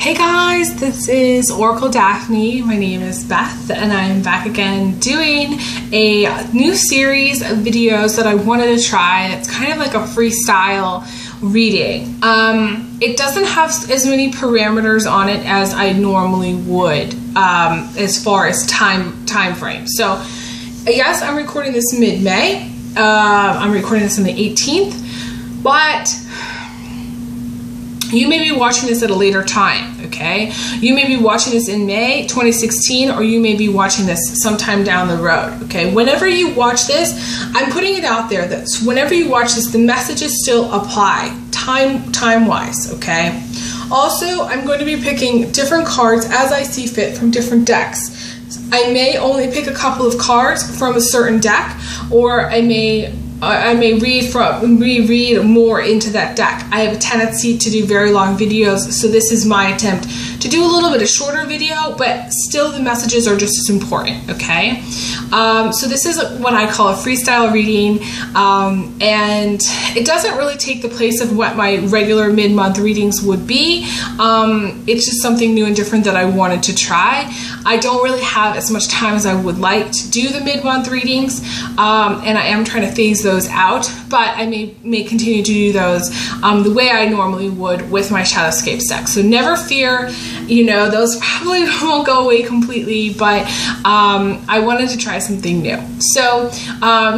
Hey guys, this is Oracle Daphne. My name is Beth and I'm back again doing a new series of videos that I wanted to try. It's kind of like a freestyle reading. It doesn't have as many parameters on it as I normally would as far as time frame. So yes, I'm recording this mid-May. I'm recording this on the 18th, but you may be watching this at a later time, okay? You may be watching this in May 2016, or you may be watching this sometime down the road, okay? Whenever you watch this, I'm putting it out there that whenever you watch this, the messages still apply, time-wise, okay? Also, I'm going to be picking different cards as I see fit from different decks. I may only pick a couple of cards from a certain deck, or I may reread more into that deck. I have a tendency to do very long videos, so this is my attempt to do a little bit of shorter video, but still the messages are just as important, okay? So this is what I call a freestyle reading, and it doesn't really take the place of what my regular mid-month readings would be. It's just something new and different that I wanted to try. I don't really have as much time as I would like to do the mid-month readings, and I am trying to phase those out, but I may continue to do those the way I normally would with my Shadowscapes deck. So never fear, you know, those probably won't go away completely, but I wanted to try something new. So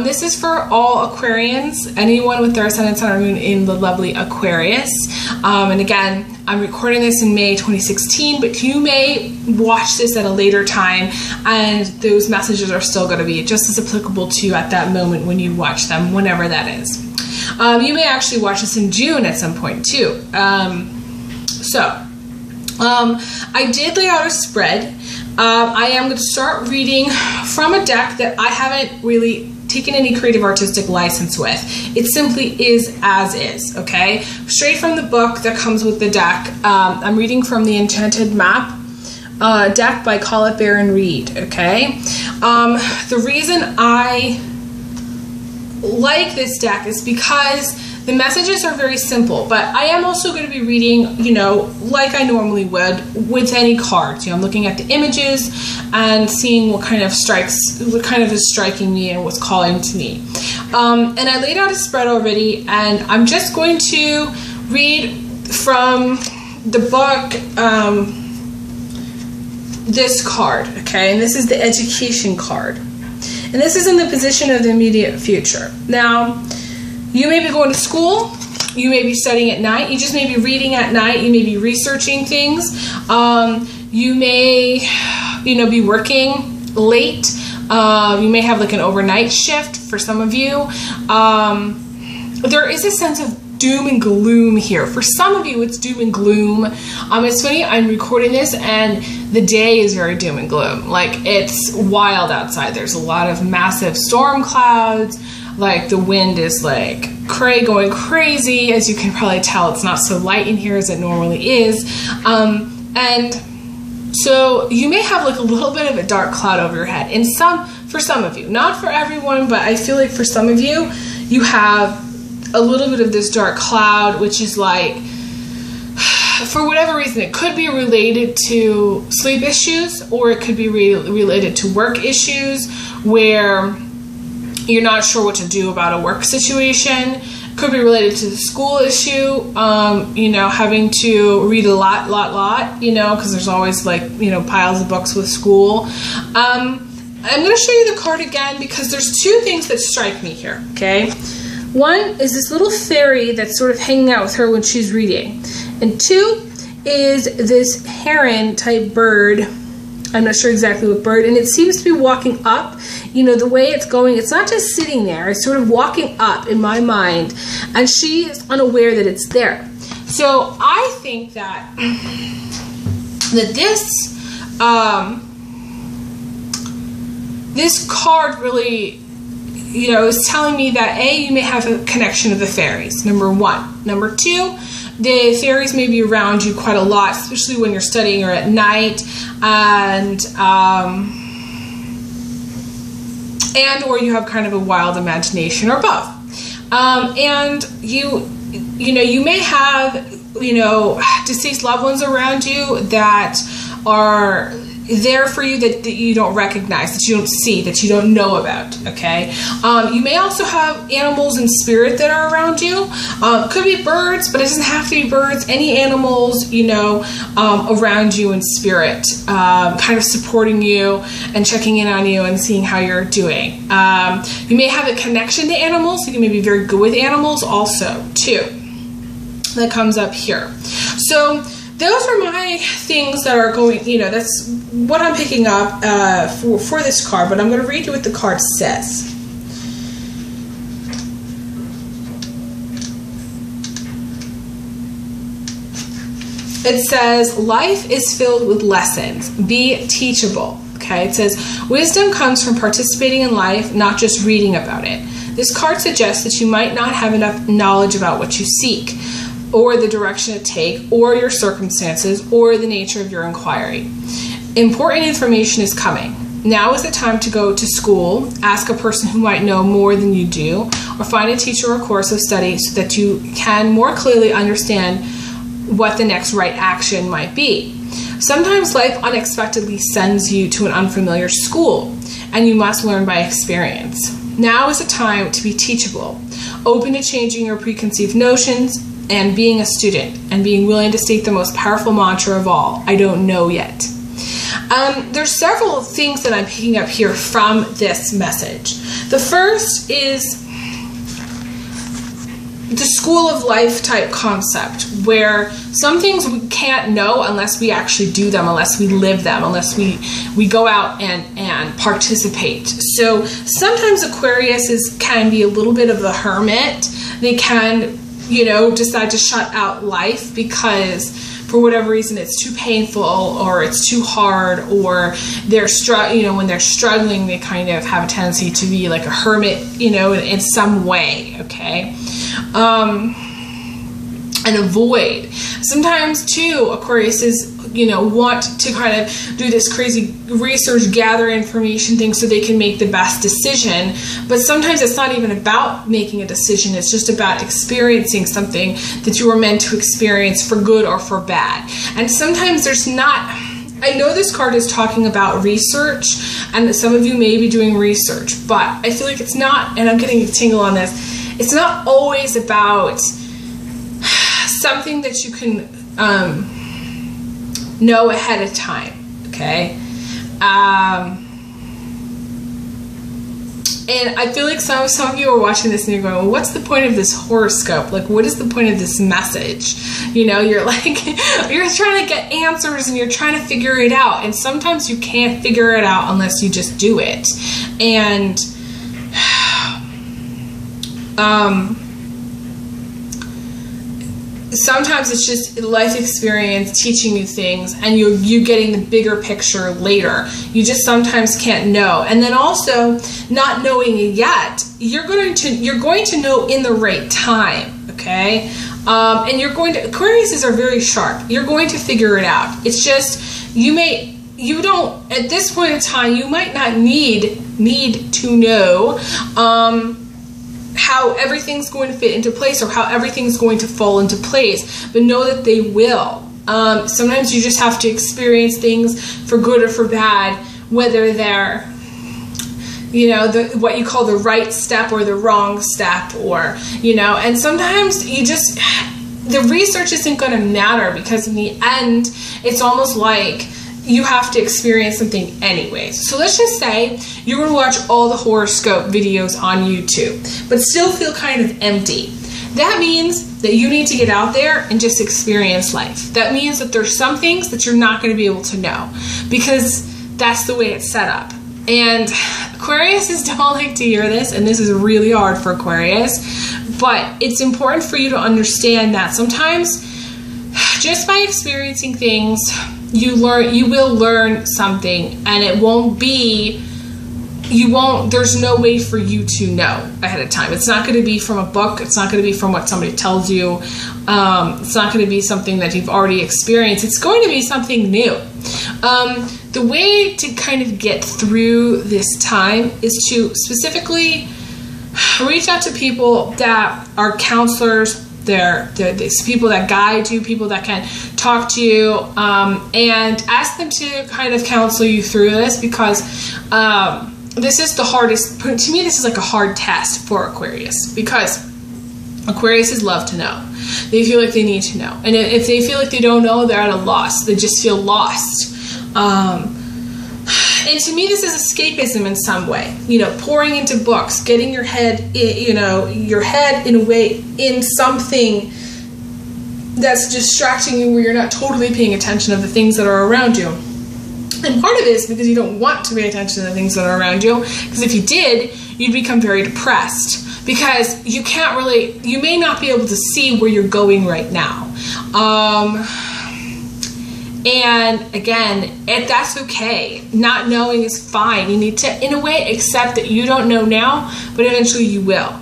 this is for all Aquarians, anyone with their ascendant, sun, or moon in the lovely Aquarius. And again, I'm recording this in May 2016, but you may watch this at a later time and those messages are still going to be just as applicable to you at that moment when you watch them, whenever that is. You may actually watch this in June at some point too. I did lay out a spread. I am going to start reading from a deck that I haven't really taken any creative artistic license with. It simply is as is, okay? Straight from the book that comes with the deck. I'm reading from the Enchanted Map deck by Colette Baron Reed, okay? The reason I like this deck is because the messages are very simple, but I am also going to be reading, you know, like I normally would with any cards. You know, I'm looking at the images and seeing what kind of is striking me and what's calling to me. And I laid out a spread already, and I'm just going to read from the book this card, okay? And this is the education card. And this is in the position of the immediate future. Now, you may be going to school, you may be studying at night, you just may be reading at night, you may be researching things, you may, you know, be working late, you may have like an overnight shift for some of you. There is a sense of doom and gloom here. For some of you, it's doom and gloom. It's funny, I'm recording this and the day is very doom and gloom. Like, it's wild outside. There's a lot of massive storm clouds. Like, the wind is like going crazy. As you can probably tell, it's not so light in here as it normally is. And so you may have like a little bit of a dark cloud over your head. For some of you, not for everyone, but I feel like for some of you, you have a little bit of this dark cloud, which is like, for whatever reason, it could be related to sleep issues, or it could be related to work issues where you're not sure what to do about a work situation. Could be related to the school issue, you know, having to read a lot, you know, because there's always like, you know, piles of books with school. I'm going to show you the card again because there's two things that strike me here, okay? One is this little fairy that's sort of hanging out with her when she's reading. And two is this heron type bird. I'm not sure exactly what bird, and it seems to be walking up. You know, the way it's going, it's not just sitting there, it's sort of walking up in my mind, and she is unaware that it's there. So I think that this card really, you know, is telling me that A, you may have a connection to the fairies, number one. Number two, the fairies may be around you quite a lot, especially when you're studying or at night, and or you have kind of a wild imagination, or both. And you know, you may have you know, deceased loved ones around you that are there for you that you don't recognize, that you don't see, that you don't know about, okay? You may also have animals in spirit that are around you. Could be birds, but it doesn't have to be birds. Any animals, you know, around you in spirit, kind of supporting you and checking in on you and seeing how you're doing. You may have a connection to animals. You may be very good with animals also, too. That comes up here. So those are my things that are going, you know, that's what I'm picking up for this card, but I'm going to read you what the card says. It says, life is filled with lessons. Be teachable. Okay, it says, wisdom comes from participating in life, not just reading about it. This card suggests that you might not have enough knowledge about what you seek, or the direction to take, or your circumstances, or the nature of your inquiry. Important information is coming. Now is the time to go to school, ask a person who might know more than you do, or find a teacher or course of study so that you can more clearly understand what the next right action might be. Sometimes life unexpectedly sends you to an unfamiliar school, and you must learn by experience. Now is the time to be teachable, open to changing your preconceived notions, and being a student, and being willing to state the most powerful mantra of all, I don't know yet. There's several things that I'm picking up here from this message. The first is the school of life type concept, where some things we can't know unless we actually do them, unless we live them, unless we go out and participate. So sometimes Aquarius can be a little bit of a hermit. They can, you know, decide to shut out life because for whatever reason it's too painful, or it's too hard, or they're when they're struggling, they kind of have a tendency to be like a hermit, you know, in some way, okay? And avoid. Sometimes too, Aquarius is, you know, want to kind of do this crazy research, gather information thing so they can make the best decision. But sometimes it's not even about making a decision. It's just about experiencing something that you were meant to experience for good or for bad. And sometimes there's not, I know this card is talking about research, and some of you may be doing research, but I feel like it's not, and I'm getting a tingle on this, it's not always about something that you can know ahead of time, okay? And I feel like some of you are watching this and you're going, well, what's the point of this horoscope? Like, what is the point of this message? You know, you're like, you're trying to get answers and you're trying to figure it out. And sometimes you can't figure it out unless you just do it. And sometimes it's just life experience teaching you things, and you getting the bigger picture later. You just sometimes can't know. And then also not knowing it yet, you're going to know in the right time, okay? And Aquariuses are very sharp. You're going to figure it out. It's just you don't at this point in time, you might not need to know how everything's going to fit into place, or how everything's going to fall into place, but know that they will. Sometimes you just have to experience things for good or for bad, whether they're, you know, what you call the right step or the wrong step, or, you know, and sometimes the research isn't going to matter, because in the end, it's almost like you have to experience something anyways. So let's just say you're going to watch all the horoscope videos on YouTube, but still feel kind of empty. That means that you need to get out there and just experience life. That means that there's some things that you're not going to be able to know, because that's the way it's set up. And Aquariuses don't like to hear this, and this is really hard for Aquarius, but it's important for you to understand that sometimes just by experiencing things, you will learn something, and it won't be, there's no way for you to know ahead of time. It's not going to be from a book. It's not going to be from what somebody tells you. It's not going to be something that you've already experienced. It's going to be something new. The way to kind of get through this time is to specifically reach out to people that are counselors, There's people that guide you, people that can talk to you, and ask them to kind of counsel you through this, because this is the hardest, to me this is like a hard test for Aquarius, because Aquariuses love to know. They feel like they need to know. And if they feel like they don't know, they're at a loss. They just feel lost. And to me, this is escapism in some way. You know, pouring into books, getting your head, your head in a way in something that's distracting you, where you're not totally paying attention to the things that are around you. And part of it is because you don't want to pay attention to the things that are around you. Because if you did, you'd become very depressed. Because you can't really, you may not be able to see where you're going right now. And again, that's okay. Not knowing is fine. You need to, in a way, accept that you don't know now, but eventually you will.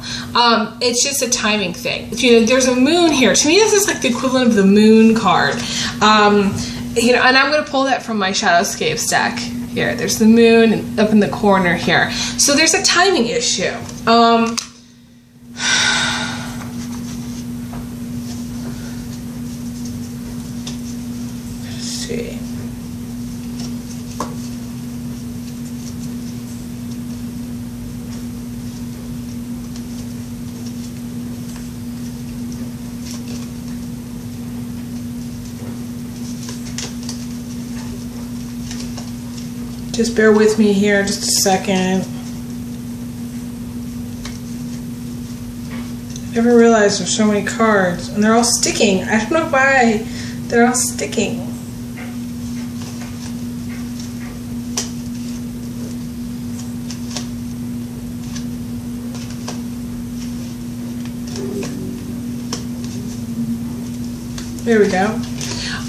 It's just a timing thing. You know, there's a moon here. To me, this is like the equivalent of the moon card. You know, and I'm going to pull that from my Shadowscapes deck. Here, there's the moon up in the corner here. So there's a timing issue. Let's see. Just bear with me here just a second. I never realized there's so many cards, and they're all sticking. I don't know why they're all sticking. There we go.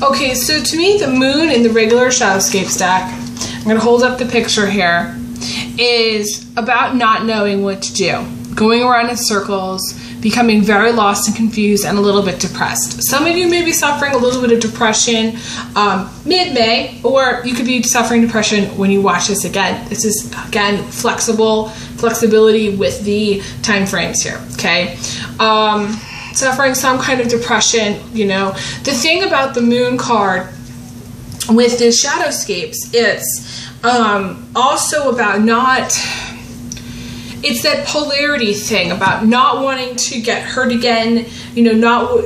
Okay, so to me, the moon in the regular Shadowscapes deck, I'm going to hold up the picture here, is about not knowing what to do. Going around in circles, becoming very lost and confused, and a little bit depressed. Some of you may be suffering a little bit of depression mid-May, or you could be suffering depression when you watch this again. This is, again, flexibility with the time frames here, okay? Suffering some kind of depression, you know. The thing about the moon card with the Shadowscapes, it's also about not, it's that polarity thing about not wanting to get hurt again, you know,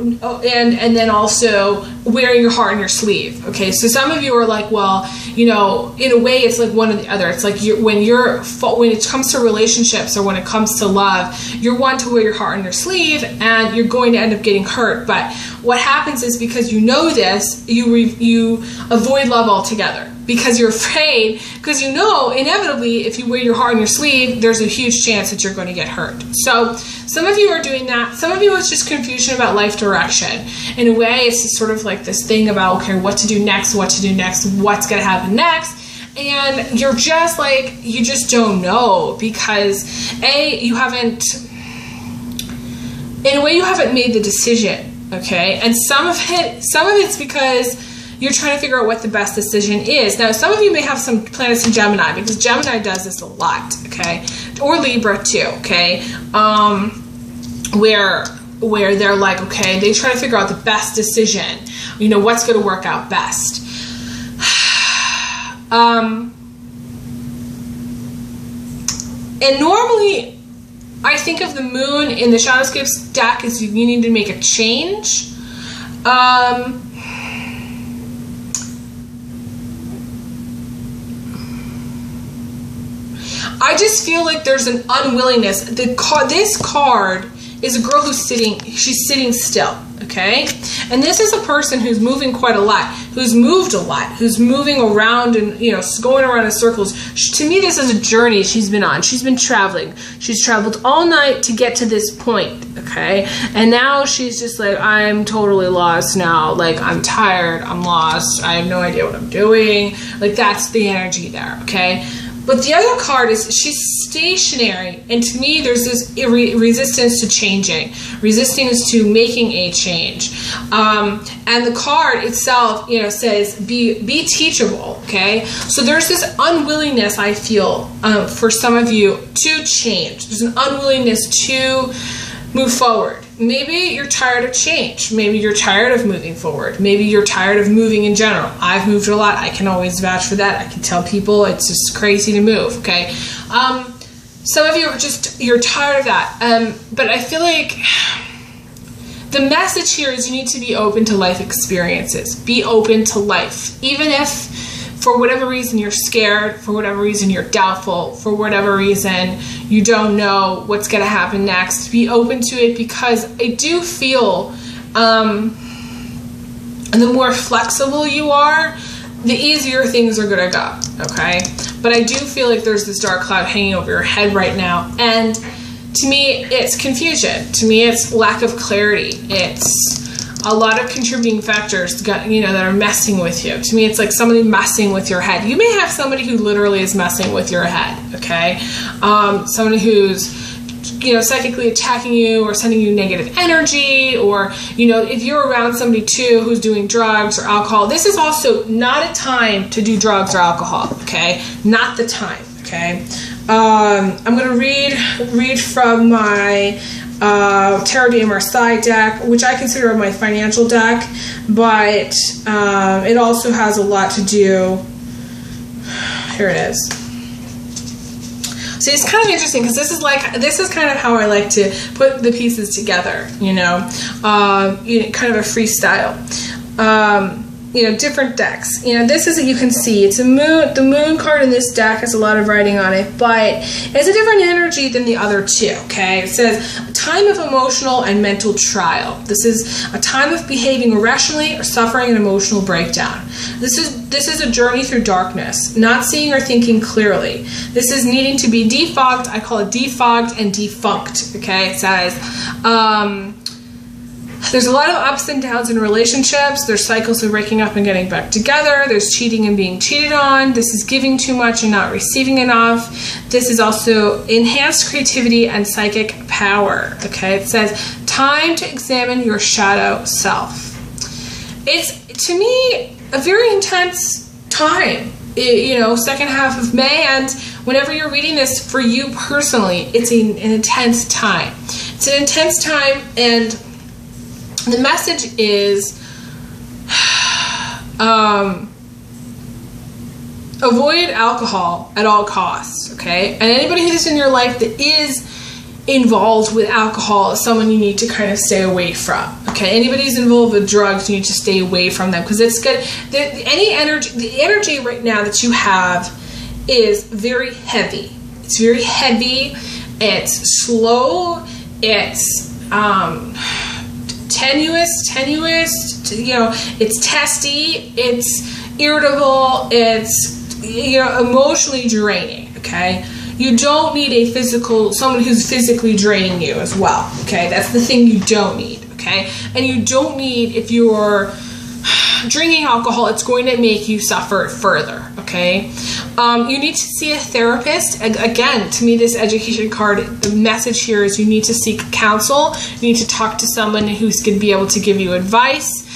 and then also wearing your heart on your sleeve. Okay, so some of you are like, well, you know, in a way it's like one or the other. It's like when it comes to relationships or when it comes to love, you're one to wear your heart on your sleeve and you're going to end up getting hurt. But what happens is, because you know this, you avoid love altogether. Because you're afraid, because you know inevitably if you wear your heart on your sleeve, there's a huge chance that you're going to get hurt. So some of you are doing that. Some of you, it's just confusion about life direction. In a way, it's just sort of like this thing about, okay, what to do next, what's going to happen next. And you're just like, you just don't know, because you haven't, in a way, you haven't made the decision, okay? And some of it's because you're trying to figure out what the best decision is. Now, some of you may have some planets in Gemini, because Gemini does this a lot, okay? Or Libra too, okay? Where they're like, okay, they try to figure out the best decision. You know, what's going to work out best. And normally, I think of the moon in the Shadowscapes deck as you need to make a change. I just feel like there's an unwillingness. This card is a girl she's sitting still, okay? And this is a person who's moving quite a lot, who's moved a lot, who's moving around and, you know, going around in circles. To me, this is a journey she's been on. She's been traveling. She's traveled all night to get to this point, okay? And now she's just like, I'm totally lost now. Like, I'm tired, I'm lost, I have no idea what I'm doing. Like, that's the energy there, okay? But the other card is she's stationary, and to me there's this resistance to changing, resistance to making a change. And the card itself, you know, says be teachable, okay? So there's this unwillingness, I feel, for some of you to change. There's an unwillingness to move forward. Maybe you're tired of change. Maybe you're tired of moving forward. Maybe you're tired of moving in general. I've moved a lot. I can always vouch for that. I can tell people it's just crazy to move, okay? Some of you are you're tired of that. But I feel like the message here is you need to be open to life experiences. Be open to life. Even if for whatever reason you're scared, for whatever reason you're doubtful, for whatever reason you don't know what's going to happen next, be open to it, because I do feel the more flexible you are, the easier things are going to go, okay? But I do feel like there's this dark cloud hanging over your head right now, and to me, it's confusion. To me, it's lack of clarity. It's a lot of contributing factors, you know, that are messing with you. To me, it's like somebody messing with your head. You may have somebody who literally is messing with your head, okay? Somebody who's, you know, psychically attacking you or sending you negative energy, or, you know, if you're around somebody too who's doing drugs or alcohol, this is also not a time to do drugs or alcohol, okay? Not the time, okay? I'm going to read from my Tarot de Marseille deck, which I consider my financial deck, but it also has a lot to do. Here it is. See, it's kind of interesting because this is kind of how I like to put the pieces together, you know, kind of a freestyle. You know, different decks. You know, this is, you can see, it's a moon. The moon card in this deck has a lot of writing on it, but it's a different energy than the other two, okay? It says, a time of emotional and mental trial. This is a time of behaving irrationally or suffering an emotional breakdown. This is a journey through darkness, not seeing or thinking clearly. This is needing to be defogged. I call it defogged and defunct, okay? It says, there's a lot of ups and downs in relationships. There's cycles of breaking up and getting back together. There's cheating and being cheated on. This is giving too much and not receiving enough. This is also enhanced creativity and psychic power. Okay, it says time to examine your shadow self. It's, to me, a very intense time. You know, second half of May, and whenever you're reading this for you personally, it's an intense time. It's an intense time, and the message is avoid alcohol at all costs, okay? And anybody who's in your life that is involved with alcohol is someone you need to kind of stay away from, okay? Anybody who's involved with drugs, you need to stay away from them, because it's good. The energy right now that you have is very heavy. It's very heavy. It's slow. It's tenuous, you know, it's testy, it's irritable, it's, you know, emotionally draining, okay? You don't need someone who's physically draining you as well, okay? That's the thing you don't need, okay? And you don't need, if you're drinking alcohol, it's going to make you suffer further, okay? You need to see a therapist. Again, to me, this education card, the message here is you need to seek counsel. You need to talk to someone who's going to be able to give you advice.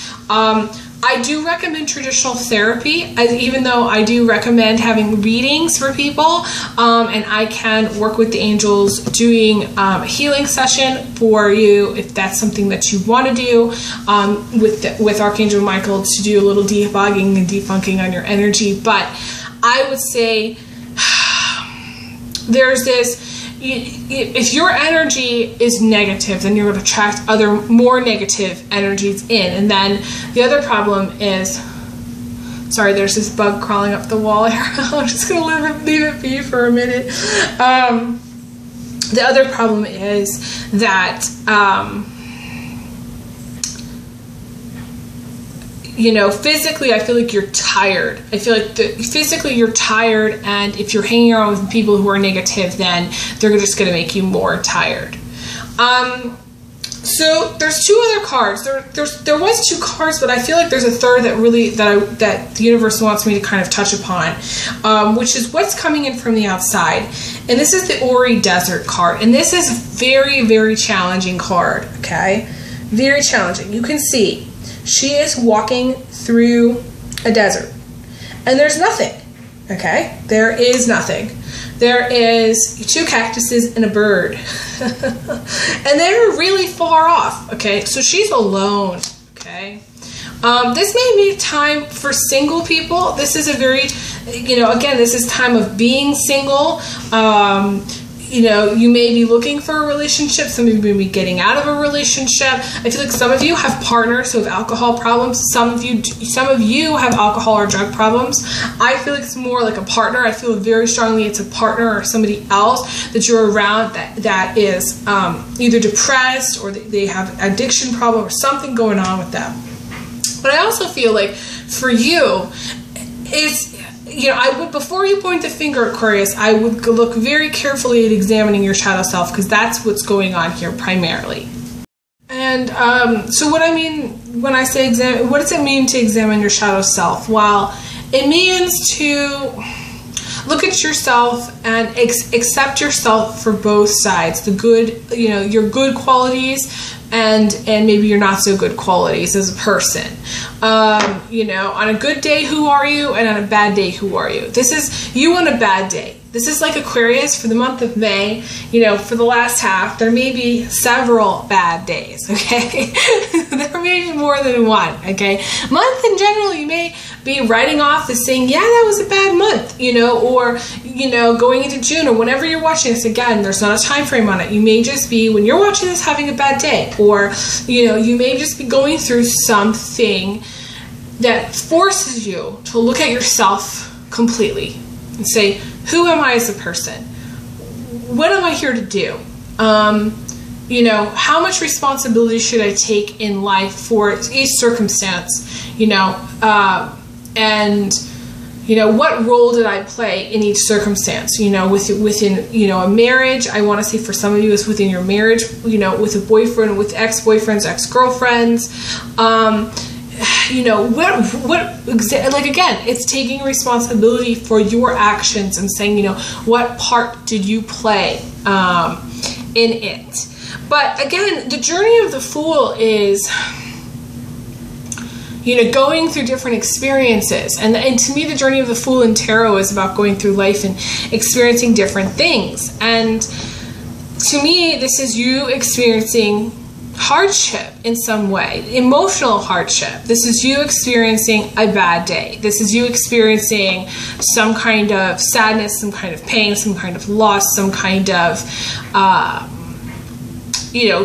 I do recommend traditional therapy, even though I do recommend having readings for people, and I can work with the angels doing a healing session for you if that's something that you want to do, with Archangel Michael, to do a little debugging and defunking on your energy. But I would say there's this, if your energy is negative, then you're going to attract more negative energies in. And then the other problem is, sorry, there's this bug crawling up the wall here. I'm just going to leave it be for a minute. The other problem is that, you know, physically, I feel like you're tired. I feel like physically you're tired, and if you're hanging around with people who are negative, then they're just going to make you more tired. So there's two other cards. There was two cards, but I feel like there's a third that really that the universe wants me to kind of touch upon, which is what's coming in from the outside. And this is the Ori Desert card, and this is a very, very challenging card. Okay, very challenging. You can see she is walking through a desert, and there's nothing, okay? There is nothing. there is 2 cactuses and a bird. And they're really far off, okay? So she's alone, okay? This may be time for single people. This is a very, again, this is time of being single. You may be looking for a relationship. Some of you may be getting out of a relationship. I feel like some of you have partners who have alcohol problems. Some of you have alcohol or drug problems. I feel like it's more like a partner. I feel very strongly it's a partner or somebody else that you're around that is either depressed or they have addiction problem or something going on with them. But I also feel like for you, before you point the finger, Aquarius, I would look very carefully at examining your shadow self, because that's what's going on here primarily. And so what I mean when I say examine, what does it mean to examine your shadow self? Well, it means to look at yourself and accept yourself for both sides, the good, your good qualities and maybe your not so good qualities as a person. On a good day, who are you? And on a bad day, who are you? This is you on a bad day. This is like Aquarius for the month of May, for the last half, there may be several bad days, okay? There may be more than one, okay? Month in general, you may be writing off as saying, yeah, that was a bad month, or, going into June or whenever you're watching this, again, there's not a time frame on it. You may just be, when you're watching this, having a bad day, or, you may just be going through something that forces you to look at yourself completely and say, who am I as a person? What am I here to do? How much responsibility should I take in life for each circumstance? What role did I play in each circumstance? Within a marriage, I want to say for some of you it's within your marriage, with a boyfriend, with ex-boyfriends, ex-girlfriends, again, it's taking responsibility for your actions and saying, what part did you play in it? But again, the journey of the Fool is, going through different experiences. And to me, the journey of the Fool in tarot is about going through life and experiencing different things. And to me, this is you experiencing hardship in some way, emotional hardship. This is you experiencing a bad day. This is you experiencing some kind of sadness, some kind of pain, some kind of loss, some kind of,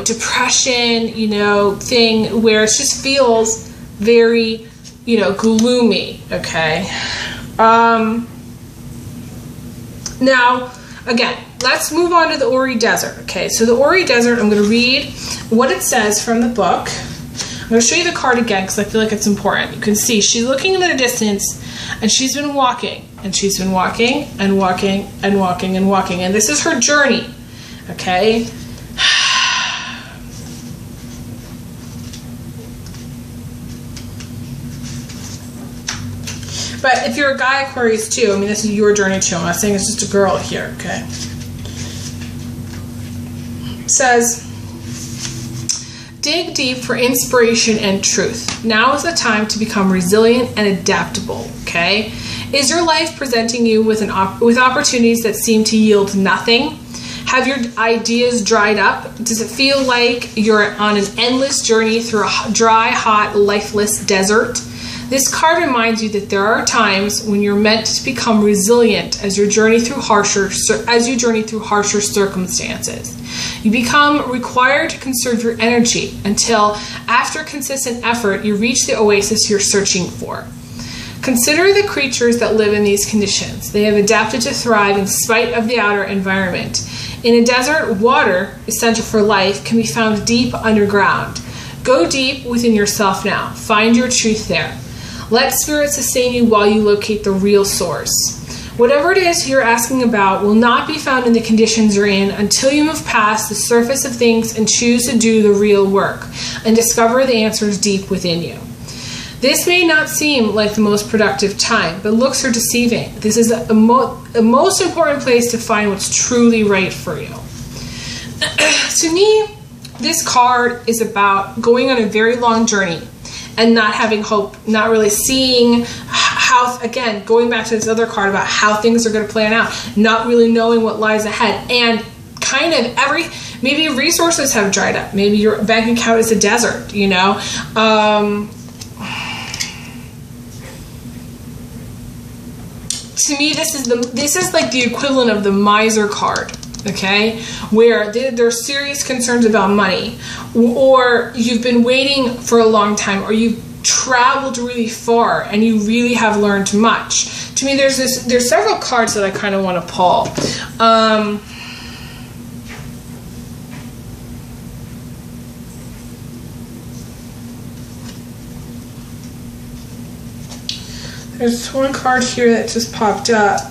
depression, thing where it just feels very, gloomy, okay? Now, again, let's move on to the Ori Desert, okay? So the Ori Desert, I'm going to read what it says from the book. I'm going to show you the card again because I feel like it's important. You can see she's looking in the distance and she's been walking and she's been walking and walking and walking and walking. And this is her journey, okay? But if you're a guy, Aquarius too, this is your journey too. I'm not saying it's just a girl here, okay? It says, dig deep for inspiration and truth. Now is the time to become resilient and adaptable, okay? Is your life presenting you with opportunities that seem to yield nothing? Have your ideas dried up? Does it feel like you're on an endless journey through a dry, hot, lifeless desert? This card reminds you that there are times when you're meant to become resilient as you journey through harsher circumstances. You become required to conserve your energy until, after consistent effort, you reach the oasis you're searching for. Consider the creatures that live in these conditions. They have adapted to thrive in spite of the outer environment. In a desert, water, essential for life, can be found deep underground. Go deep within yourself now. Find your truth there. Let spirit sustain you while you locate the real source. Whatever it is you're asking about will not be found in the conditions you're in until you move past the surface of things and choose to do the real work and discover the answers deep within you. This may not seem like the most productive time, but looks are deceiving. This is a most important place to find what's truly right for you. To me, this card is about going on a very long journey and not having hope, not really seeing how how, again, going back to this other card about how things are going to plan out, not really knowing what lies ahead, and kind of maybe resources have dried up. Maybe your bank account is a desert, you know. To me, this is like the equivalent of the miser card, okay? Where there's serious concerns about money, or you've been waiting for a long time, or you've traveled really far and you really have learned much. To me, there's several cards that I kind of want to pull. There's one card here that just popped up.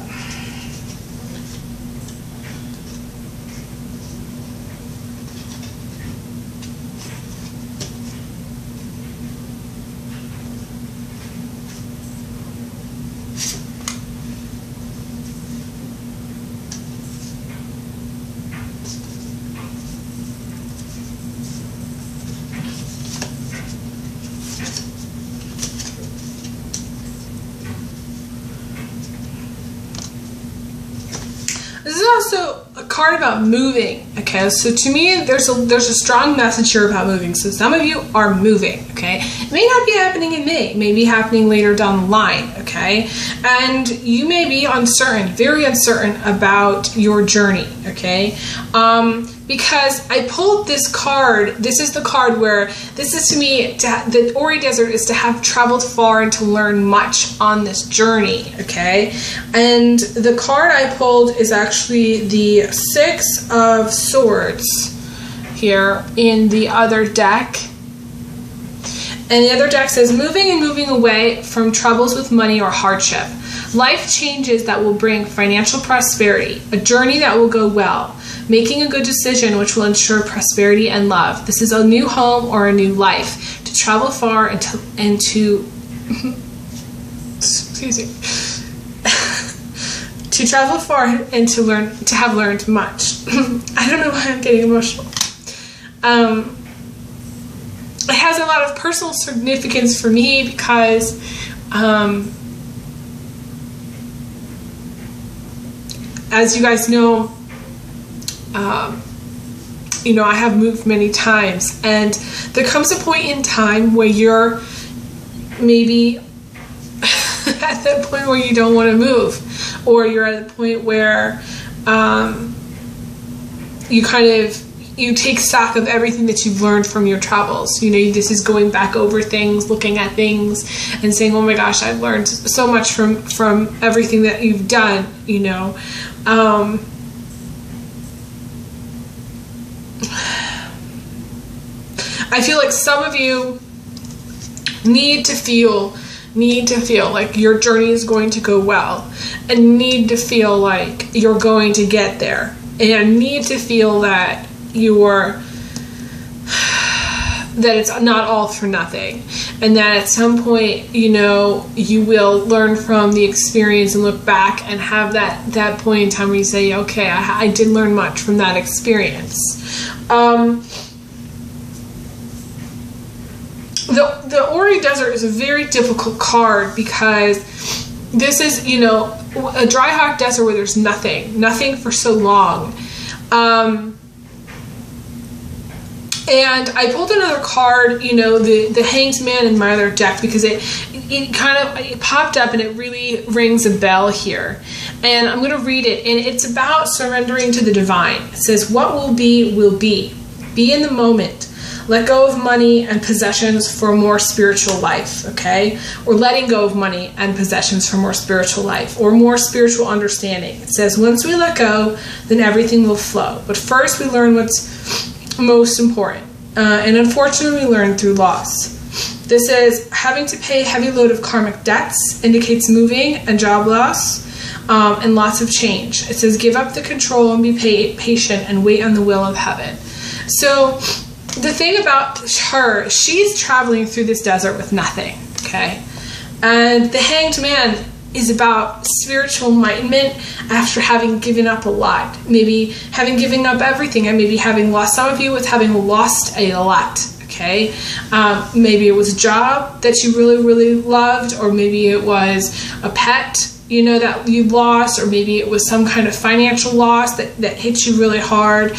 This is also a card about moving, okay? So to me, there's a strong message here about moving. So some of you are moving, okay? It may not be happening in May. It may be happening later down the line, okay? And you may be uncertain, very uncertain about your journey, okay? Because I pulled this card. This is the card where, this is to me, the Ori Desert is to have traveled far and to learn much on this journey, okay? And the card I pulled is actually the Six of Swords here in the other deck. And the other deck says, moving and moving away from troubles with money or hardship. Life changes that will bring financial prosperity, a journey that will go well. Making a good decision which will ensure prosperity and love. This is a new home or a new life. To travel far and to excuse me. To travel far and to have learned much. I don't know why I'm getting emotional. It has a lot of personal significance for me because as you guys know, you know, I have moved many times, and there comes a point in time where you're maybe at that point where you don't want to move, or you're at a point where you take stock of everything that you've learned from your travels. You know, this is going back over things, looking at things, and saying, "Oh my gosh, I've learned so much from everything that you've done." You know. I feel like some of you need to feel like your journey is going to go well, and need to feel like you're going to get there, and need to feel that that it's not all for nothing, and that at some point, you know, you will learn from the experience and look back and have that point in time where you say, okay, I did learn much from that experience. The Ori Desert is a very difficult card because this is, you know, a dry, hot desert where there's nothing for so long. And I pulled another card, you know, the Hanged Man in my other deck, because it popped up and it really rings a bell here. And I'm going to read it, and it's about surrendering to the divine. It says, what will be, will be. Be in the moment. Let go of money and possessions for a more spiritual life, okay? Or letting go of money and possessions for more spiritual life, or more spiritual understanding. It says, once we let go, then everything will flow. But first we learn what's most important. And unfortunately, we learn through loss. This is having to pay a heavy load of karmic debts, indicates moving and job loss, and lots of change. It says, give up the control and be patient and wait on the will of heaven. So the thing about her, she's traveling through this desert with nothing, okay? And the Hanged Man is about spiritual enlightenment after having given up a lot. Maybe having given up everything, and maybe having lost, some of you with having lost a lot, okay? okay? Maybe it was a job that you really, really loved, or maybe it was a pet, you know, that you lost, or maybe it was some kind of financial loss that hit you really hard.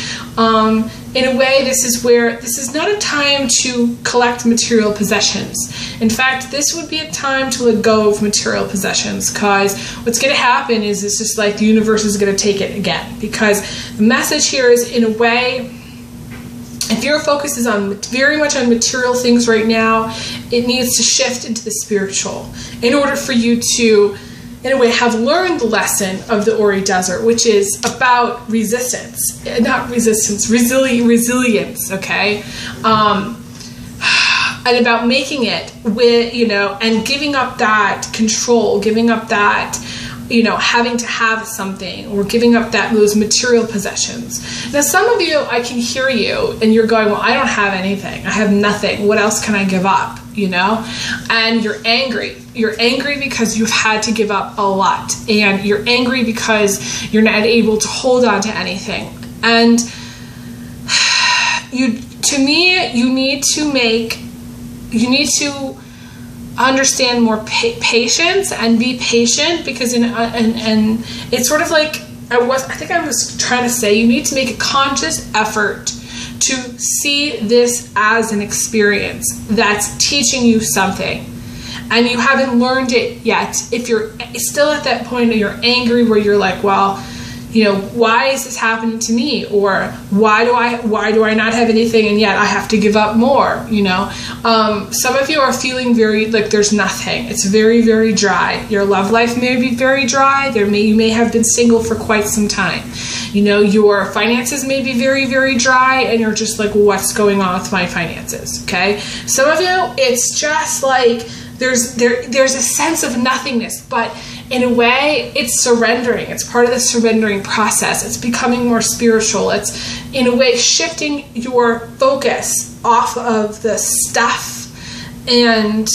In a way, this is not a time to collect material possessions. In fact, this would be a time to let go of material possessions, because what's going to happen is it's just like the universe is going to take it again. Because the message here is, in a way, if your focus is on very much on material things right now, it needs to shift into the spiritual in order for you to, in a way, have learned the lesson of the Ori Desert, which is about resistance, not resistance, resilience, okay? And about making it with, you know, and giving up that control, giving up that, you know, having to have something, or giving up those material possessions. Now, some of you, I can hear you, and you're going, well, I don't have anything. I have nothing. What else can I give up, you know? And you're angry. You're angry because you've had to give up a lot. And you're angry because you're not able to hold on to anything. And to me, you need to understand more patience and be patient, because and it's sort of like I think I was trying to say, you need to make a conscious effort to see this as an experience that's teaching you something, and you haven't learned it yet. If you're still at that point where you're angry, where you're like, well, you know, why is this happening to me? Or why do I not have anything, and yet I have to give up more, you know? Some of you are feeling very, like there's nothing. It's very, very dry. Your love life may be very dry. You may have been single for quite some time. You know, your finances may be very, very dry, and you're just like, what's going on with my finances, okay? Some of you, it's just like, there's a sense of nothingness, but in a way, it's surrendering. It's part of the surrendering process. It's becoming more spiritual. It's, in a way, shifting your focus off of the stuff and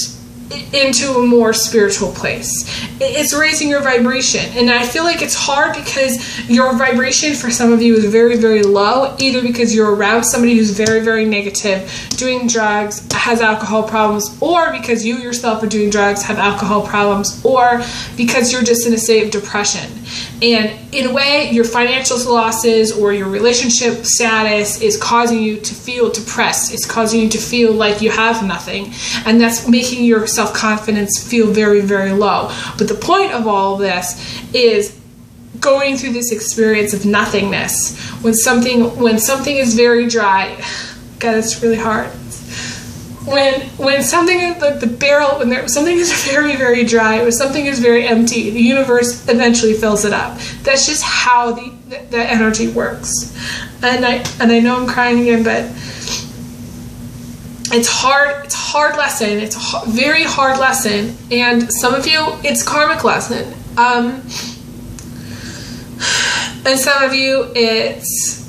into a more spiritual place. It's raising your vibration. And I feel like it's hard because your vibration for some of you is very, very low, either because you're around somebody who's very, very negative, doing drugs, has alcohol problems, or because you yourself are doing drugs, have alcohol problems, or because you're just in a state of depression. And in a way, your financial losses or your relationship status is causing you to feel depressed. It's causing you to feel like you have nothing. And that's making your self-confidence feel very, very low. But the point of all of this is going through this experience of nothingness. When something is very dry, God, it's really hard. When something is like the barrel, something is very, very dry, when something is very empty, the universe eventually fills it up. That's just how the energy works. And I know I'm crying again, but it's hard. It's a hard lesson. It's a very hard lesson. And some of you, it's karmic lesson. And some of you, it's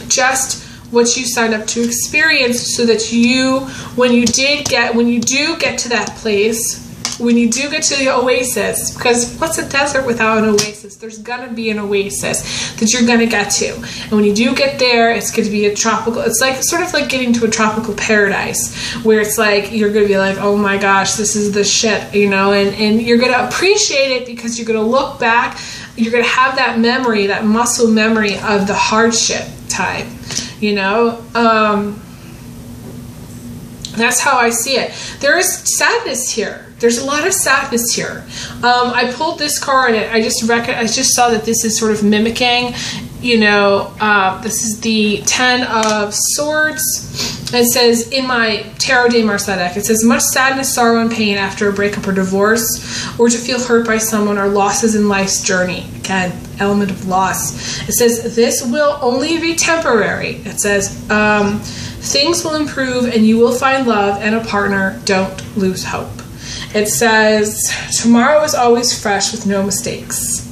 just what you signed up to experience, so that you, when you do get to that place, when you do get to the oasis, because what's a desert without an oasis? There's gonna be an oasis that you're gonna get to. And when you do get there, it's gonna be a tropical, it's like sort of like getting to a tropical paradise, where it's like, you're gonna be like, oh my gosh, this is the shit, you know, and you're gonna appreciate it, because you're gonna look back, you're gonna have that memory, that muscle memory of the hardship time, you know. That's how I see it. There is sadness here. There's a lot of sadness here. I pulled this card, and I just saw that this is sort of mimicking, you know, this is the 10 of Swords. It says, in my Tarot de Marseille deck, it says, much sadness, sorrow, and pain after a breakup or divorce, or to feel hurt by someone, or losses in life's journey. Again, element of loss. It says, this will only be temporary. It says, things will improve, and you will find love and a partner. Don't lose hope. It says, tomorrow is always fresh with no mistakes.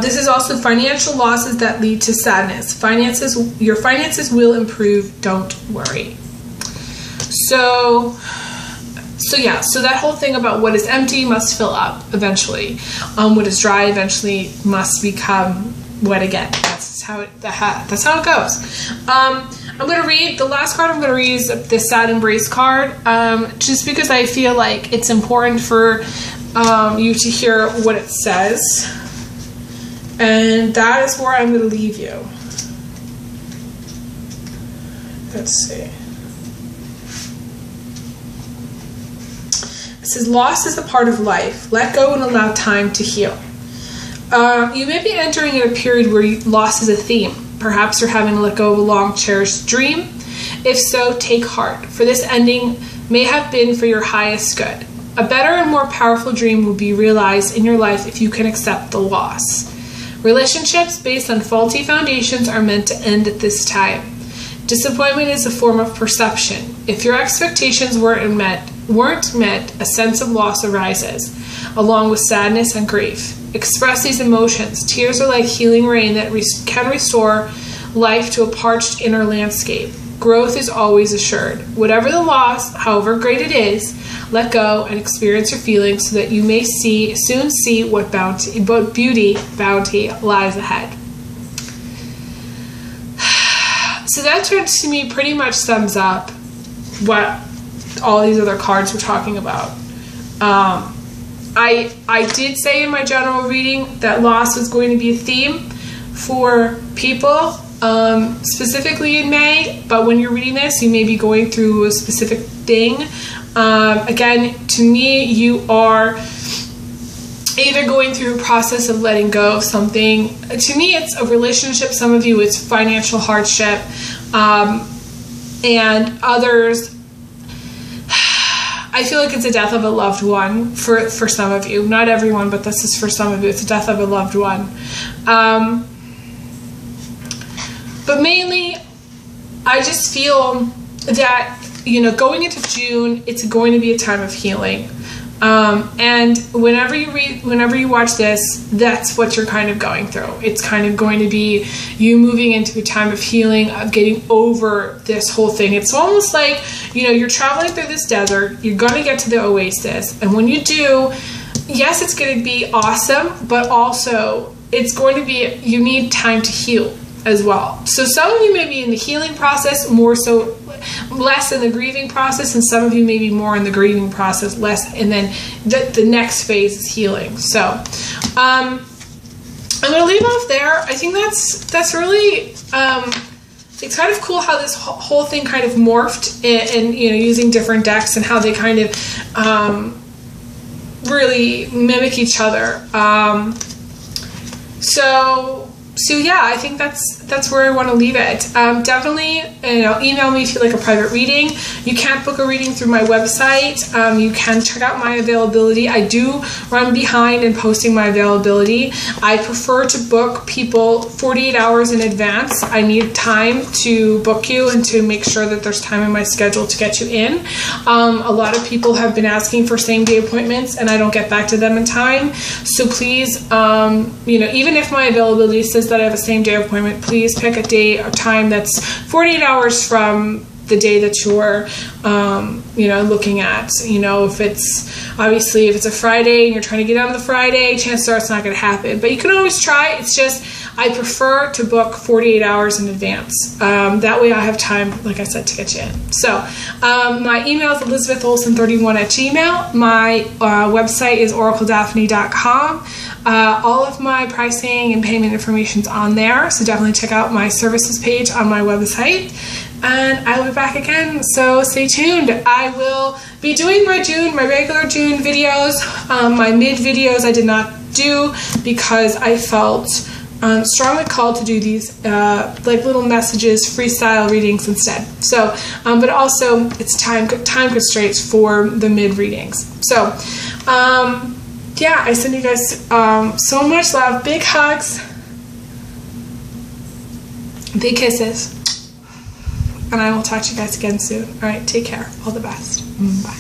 This is also financial losses that lead to sadness. Your finances will improve. Don't worry. So, So yeah, so that whole thing about what is empty must fill up eventually. What is dry eventually must become wet again. That's how it goes. I'm going to read, the last card I'm going to read is the Sad Embrace card, just because I feel like it's important for you to hear what it says. And that is where I'm going to leave you. Let's see. It says, loss is a part of life. Let go and allow time to heal. You may be entering in a period where loss is a theme. Perhaps you're having to let go of a long cherished dream. If so, take heart, for this ending may have been for your highest good. A better and more powerful dream will be realized in your life if you can accept the loss. Relationships based on faulty foundations are meant to end at this time. Disappointment is a form of perception. If your expectations weren't met, a sense of loss arises, along with sadness and grief. Express these emotions. Tears are like healing rain that can restore life to a parched inner landscape. Growth is always assured. Whatever the loss, however great it is, let go and experience your feelings so that you may soon see what beauty lies ahead. So that, to me, pretty much sums up what all these other cards were talking about. I did say in my general reading that loss was going to be a theme for people, specifically in May, but when you're reading this, you may be going through a specific thing. Again, to me, you are either going through a process of letting go of something. To me, it's a relationship. Some of you, it's financial hardship, and others, I feel like it's a death of a loved one for some of you. Not everyone, but this is for some of you. It's a death of a loved one. But mainly, I just feel that, going into June, it's going to be a time of healing. And whenever you watch this, that's what you're kind of going through. It's kind of going to be you moving into a time of healing, of getting over this whole thing. It's almost like, you're traveling through this desert, you're going to get to the oasis, and when you do, yes, it's going to be awesome, but also it's going to be, you need time to heal as well. So some of you may be in the healing process, less in the grieving process, and some of you may be more in the grieving process, less, and then the next phase is healing. So I'm going to leave off there. I think that's really it's kind of cool how this whole thing kind of morphed, and using different decks and how they kind of really mimic each other. So yeah, I think that's where I want to leave it. Definitely, email me if you'd like a private reading. You can't book a reading through my website. You can check out my availability. I do run behind in posting my availability. I prefer to book people 48 hours in advance. I need time to book you and to make sure that there's time in my schedule to get you in. A lot of people have been asking for same-day appointments, and I don't get back to them in time. So please, even if my availability says that I have a same-day appointment, please pick a day or time that's 48 hours from the day that you're, looking at. If it's a Friday and you're trying to get on the Friday, chances are it's not going to happen. But you can always try. It's just, I prefer to book 48 hours in advance. That way I have time, like I said, to get you in. So my email is elizabetholson31@gmail. My website is oracledaphne.com. All of my pricing and payment information is on there, so definitely check out my services page on my website. And I will be back again, so stay tuned. I will be doing my regular June videos. My mid videos I did not do because I felt strongly called to do these like little messages, freestyle readings instead. So, but also it's time constraints for the mid readings. So, yeah, I send you guys so much love, big hugs, big kisses. And I will talk to you guys again soon. All right, take care. All the best. Bye.